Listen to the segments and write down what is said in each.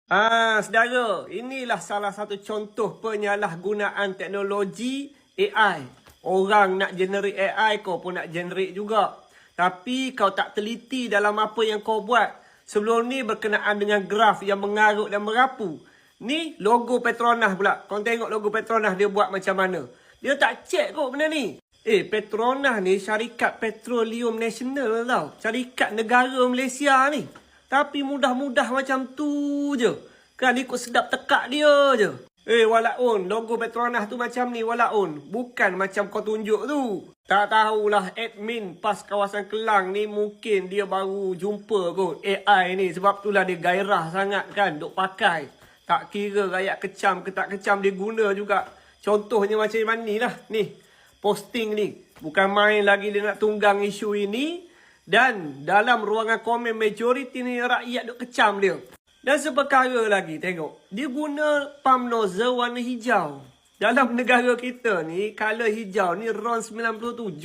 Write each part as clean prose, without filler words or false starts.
Saudara, inilah salah satu contoh penyalahgunaan teknologi AI. Orang nak generate AI, kau pun nak generate juga. Tapi kau tak teliti dalam apa yang kau buat. Sebelum ni berkenaan dengan graf yang mengarut dan merapu. Ni logo Petronas pula. Kau tengok logo Petronas dia buat macam mana. Dia tak check kot benda ni. Petronas ni syarikat petroleum nasional tau. Syarikat negara Malaysia ni. Tapi mudah-mudah macam tu je. Kan ikut sedap tekak dia je. Walaun logo Petronas tu macam ni walaun. Bukan macam kau tunjuk tu. Tak tahulah admin PAS kawasan Kelang ni mungkin dia baru jumpa kot AI ni. Sebab itulah dia gairah sangat kan duk pakai. Tak kira rakyat kecam ke tak kecam dia guna juga. Contohnya macam mana lah. Ni posting ni. Bukan main lagi dia nak tunggang isu ini. Dan dalam ruangan komen majoriti ni rakyat duk kecam dia. Dan seperkara lagi tengok. Dia guna pump nozzle warna hijau. Dalam negara kita ni color hijau ni RON 97.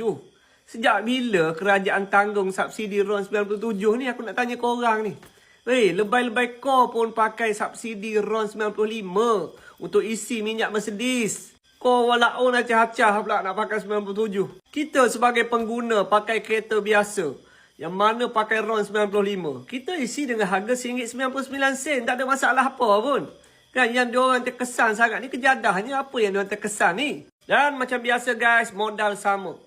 Sejak bila kerajaan tanggung subsidi RON 97 ni aku nak tanya korang ni. Lebay-lebay kau pun pakai subsidi RON 95 untuk isi minyak Mercedes. Kau walaupun acah-acah pula nak pakai 97. Kita sebagai pengguna pakai kereta biasa. Yang mana pakai RON 95. Kita isi dengan harga RM1.99. Tak ada masalah apa pun. Kan yang diorang terkesan sangat ni kejadahnya apa yang diorang terkesan ni. Dan macam biasa guys, modal sama.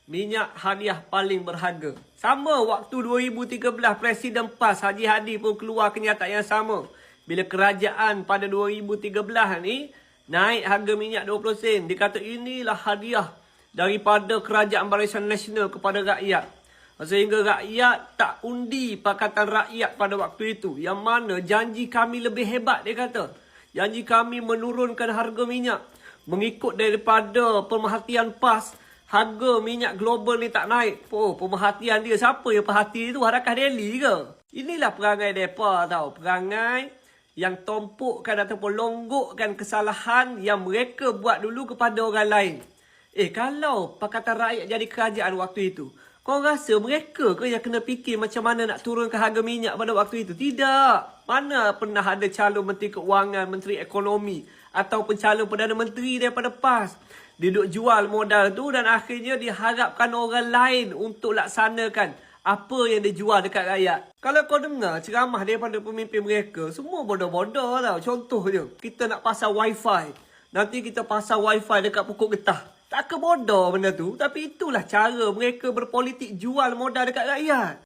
Minyak hadiah paling berharga. Sama waktu 2013 Presiden PAS Haji Hadi pun keluar kenyataan yang sama. Bila kerajaan pada 2013 ni naik harga minyak 20 sen. Dia kata inilah hadiah daripada Kerajaan Barisan Nasional kepada rakyat. Sehingga rakyat tak undi Pakatan Rakyat pada waktu itu. Yang mana janji kami lebih hebat dia kata. Janji kami menurunkan harga minyak. Mengikut daripada pemerhatian PAS, harga minyak global ni tak naik. Pemerhatian dia siapa yang perhati itu? Harakah Daily ke? Inilah perangai mereka tau. Perangai yang tompukkan ataupun longgokkan kesalahan yang mereka buat dulu kepada orang lain. Kalau Pakatan Rakyat jadi kerajaan waktu itu, kau rasa mereka ke yang kena fikir macam mana nak turunkan harga minyak pada waktu itu? Tidak. Mana pernah ada calon Menteri Keuangan, Menteri Ekonomi ataupun calon Perdana Menteri daripada PAS. Dia duk jual modal tu dan akhirnya diharapkan orang lain untuk laksanakan apa yang dia jual dekat rakyat. Kalau kau dengar ceramah daripada pemimpin mereka, semua bodoh-bodoh tau. Contoh je, kita nak pasang wifi. Nanti kita pasang wifi dekat pokok getah. Tak ke bodoh benda tu. Tapi itulah cara mereka berpolitik jual modal dekat rakyat.